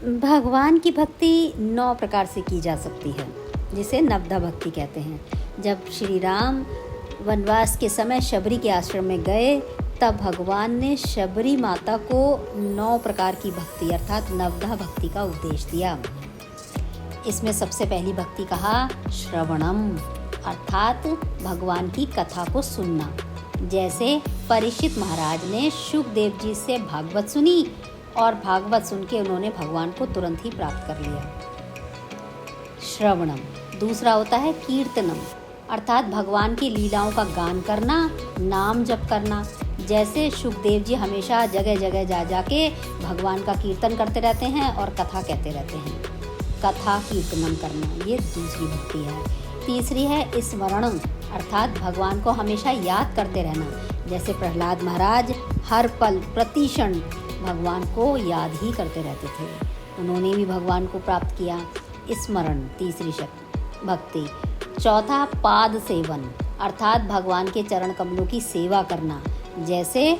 भगवान की भक्ति 9 प्रकार से की जा सकती है, जिसे नवधा भक्ति कहते हैं। जब श्री राम वनवास के समय शबरी के आश्रम में गए, तब भगवान ने शबरी माता को 9 प्रकार की भक्ति अर्थात नवधा भक्ति का उपदेश दिया। इसमें सबसे पहली भक्ति कहा श्रवणम, अर्थात भगवान की कथा को सुनना। जैसे परीक्षित महाराज ने शुकदेव जी से भागवत सुनी और भागवत सुन के उन्होंने भगवान को तुरंत ही प्राप्त कर लिया। श्रवणम। दूसरा होता है कीर्तनम, अर्थात भगवान की लीलाओं का गान करना, नाम जप करना। जैसे शुकदेव जी हमेशा जगह जगह जा जाके भगवान का कीर्तन करते रहते हैं और कथा कहते रहते हैं। कथा कीर्तनम करना, ये दूसरी भक्ति है। तीसरी है स्मरणम, अर्थात भगवान को हमेशा याद करते रहना। जैसे प्रहलाद महाराज हर पल प्रति क्षण भगवान को याद ही करते रहते थे, उन्होंने भी भगवान को प्राप्त किया। स्मरण तीसरी भक्ति। चौथा पाद सेवन, अर्थात भगवान के चरण कमलों की सेवा करना। जैसे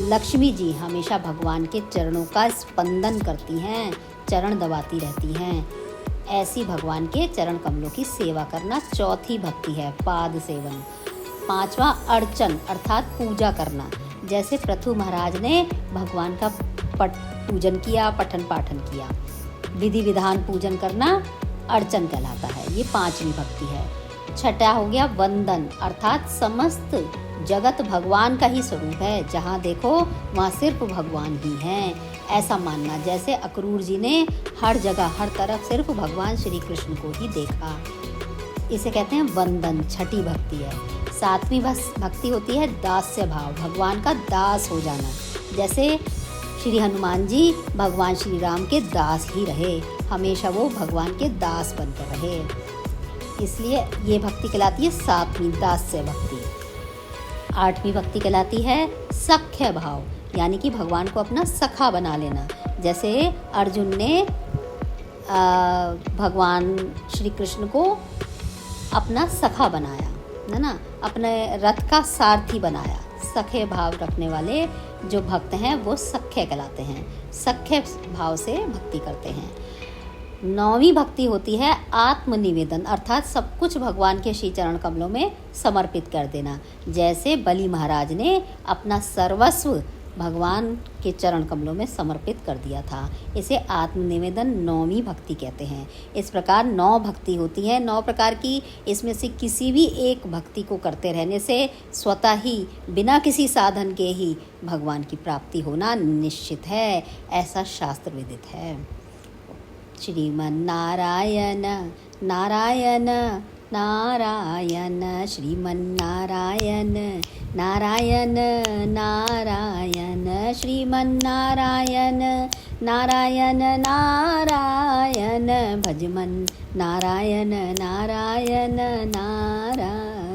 लक्ष्मी जी हमेशा भगवान के चरणों का स्पंदन करती हैं, चरण दबाती रहती हैं, ऐसी भगवान के चरण कमलों की सेवा करना चौथी भक्ति है, पाद सेवन। पांचवा अर्चन, अर्थात पूजा करना। जैसे पृथु महाराज ने भगवान का पूजन किया, पठन पाठन किया। विधि विधान पूजन करना अर्चन कहलाता है, ये पांचवी भक्ति है। छठा हो गया वंदन, अर्थात समस्त जगत भगवान का ही स्वरूप है, जहाँ देखो वहाँ सिर्फ भगवान ही हैं, ऐसा मानना। जैसे अक्रूर जी ने हर जगह हर तरफ सिर्फ भगवान श्री कृष्ण को ही देखा, इसे कहते हैं वंदन, छठी भक्ति है। सातवीं भक्ति होती है दास्य भाव, भगवान का दास हो जाना। जैसे श्री हनुमान जी भगवान श्री राम के दास ही रहे, हमेशा वो भगवान के दास बनकर रहे, इसलिए ये भक्ति कहलाती है सातवीं दास्य भक्ति। आठवीं भक्ति कहलाती है सख्य भाव, यानी कि भगवान को अपना सखा बना लेना। जैसे अर्जुन ने भगवान श्री कृष्ण को अपना सखा बनाया, है ना, अपने रथ का सारथी बनाया। सख्य भाव रखने वाले जो भक्त हैं वो सख्य कहलाते हैं, सख्य भाव से भक्ति करते हैं। नौवीं भक्ति होती है आत्मनिवेदन, अर्थात सब कुछ भगवान के श्री चरण कमलों में समर्पित कर देना। जैसे बलि महाराज ने अपना सर्वस्व भगवान के चरण कमलों में समर्पित कर दिया था, इसे आत्मनिवेदन नौवीं भक्ति कहते हैं। इस प्रकार 9 भक्ति होती हैं, 9 प्रकार की। इसमें से किसी भी एक भक्ति को करते रहने से स्वतः ही बिना किसी साधन के ही भगवान की प्राप्ति होना निश्चित है, ऐसा शास्त्र विदित है। श्रीमन्नारायण नारायण नारायण, श्रीमन्नारायण नारायण नारायण, श्रीमन्नारायण नारायण नारायण, भजमन नारायण नारायण नारायण।